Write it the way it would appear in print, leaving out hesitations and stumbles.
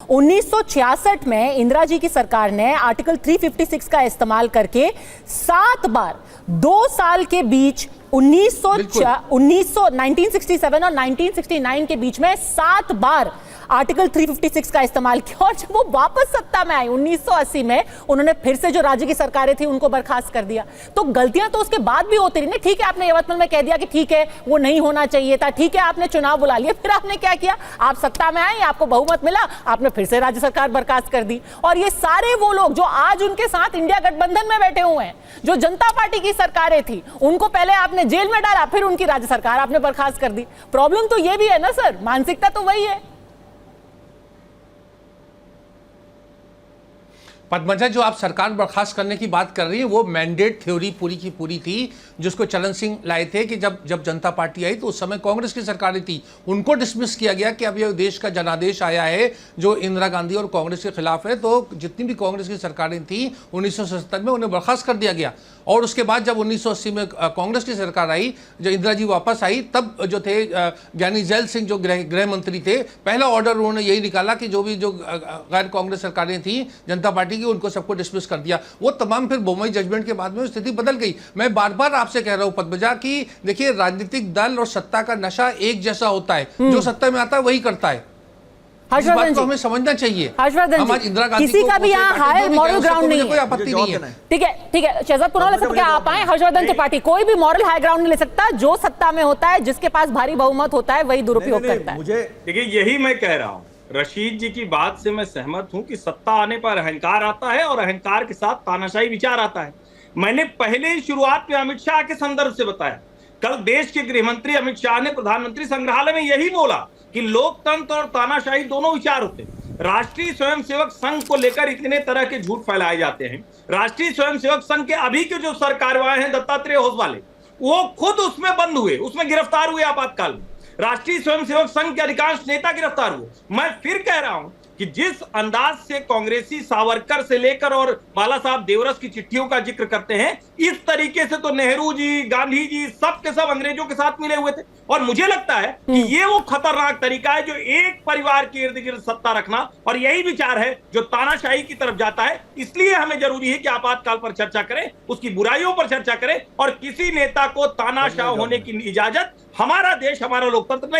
1966 में इंदिरा जी की सरकार ने आर्टिकल 356 का इस्तेमाल करके 7 बार 2 साल के बीच 1967 और 1969 के बीच में 7 बार आर्टिकल 356 का इस्तेमाल किया। और जब वो वापस सत्ता में आई 1980 में, उन्होंने फिर से जो राज्य की सरकारें थी उनको बर्खास्त कर दिया। तो गलतियां तो उसके बाद भी होती रही ना। ठीक है, आपने यवतमाल में कह दिया कि ठीक है वो नहीं होना चाहिए था, ठीक है आपने चुनाव बुला लिया, फिर आपने क्या किया, आप सत्ता में आए, आपको बहुमत मिला, आपने फिर से राज्य सरकार बर्खास्त कर दी। और ये सारे वो लोग जो आज उनके साथ इंडिया गठबंधन में बैठे हुए हैं, जो जनता पार्टी की सरकारें थी, उनको पहले आपने जेल में डाला, फिर उनकी राज्य सरकार आपने बर्खास्त कर दी। प्रॉब्लम तो ये भी है ना सर, मानसिकता तो वही है। पद्मजा, जो आप सरकार बर्खास्त करने की बात कर रही है वो मैंडेट थ्योरी पूरी की पूरी थी, जिसको चरण सिंह लाए थे कि जब जनता पार्टी आई तो उस समय कांग्रेस की सरकारें थी, उनको डिसमिस किया गया कि अब ये देश का जनादेश आया है जो इंदिरा गांधी और कांग्रेस के खिलाफ है। तो जितनी भी कांग्रेस की सरकारें थी 1977 में उन्हें बर्खास्त कर दिया गया। और उसके बाद जब 1980 में कांग्रेस की सरकार आई, जो इंदिरा जी वापस आई, तब जो थे ज्ञानी जैल सिंह जो गृह मंत्री थे, पहला ऑर्डर उन्होंने यही निकाला कि जो गैर कांग्रेस सरकारें थी जनता पार्टी की, उनको सबको डिसमिस कर दिया। वो तमाम फिर बोमई जजमेंट के बाद में स्थिति बदल गई। मैं बार बार आपसे कह रहा हूं पद्मजा कि देखिए, राजनीतिक दल और सत्ता का नशा एक जैसा होता है, जो सत्ता में आता है वही करता है। हर्षवर्धन जी, हमें समझना चाहिए। हर्षवर्धन जी, इंदिरा गांधी किसी का भी यहाँ हाई मॉरल ग्राउंड नहीं है, कोई आपत्ति नहीं है। ठीक है शहजाद पुनावाला साहब, क्या आप आए? हर्षवर्धन त्रिपाठी, कोई भी मॉरल हाई ग्राउंड नहीं ले सकता। जो सत्ता में होता है, जिसके पास भारी बहुमत होता है, वही दुरुपयोग करता है। मुझे देखिए, यही मैं कह रहा हूँ, रशीद जी की बात से मैं सहमत हूं कि सत्ता आने पर अहंकार आता है और अहंकार के साथ तानाशाही विचार आता है। मैंने पहले ही शुरुआत में अमित शाह के संदर्भ से बताया। कल देश के गृह मंत्री अमित शाह ने प्रधानमंत्री संग्रहालय में यही बोला कि लोकतंत्र और तानाशाही दोनों विचार होते हैं। राष्ट्रीय स्वयंसेवक संघ को लेकर इतने तरह के झूठ फैलाए जाते हैं। राष्ट्रीय स्वयंसेवक संघ के अभी के जो सरकार्यवाह हैं दत्तात्रेय होस वाले, वो खुद उसमें बंद हुए, उसमें गिरफ्तार हुए आपातकाल में। राष्ट्रीय स्वयंसेवक संघ के अधिकांश नेता गिरफ्तार हुए। मैं फिर कह रहा हूं कि जिस अंदाज से कांग्रेसी सावरकर से लेकर और बाला साहब देवरस की चिट्ठियों का जिक्र करते हैं, इस तरीके से तो नेहरू जी, गांधी जी सब के सब अंग्रेजों के साथ मिले हुए थे। और मुझे लगता है कि ये वो खतरनाक तरीका है जो एक परिवार के इर्द गिर्द सत्ता रखना, और यही विचार है जो तानाशाही की तरफ जाता है। इसलिए हमें जरूरी है कि आपातकाल पर चर्चा करें, उसकी बुराइयों पर चर्चा करें, और किसी नेता को तानाशाह होने की इजाजत हमारा देश, हमारा लोकतंत्र नहीं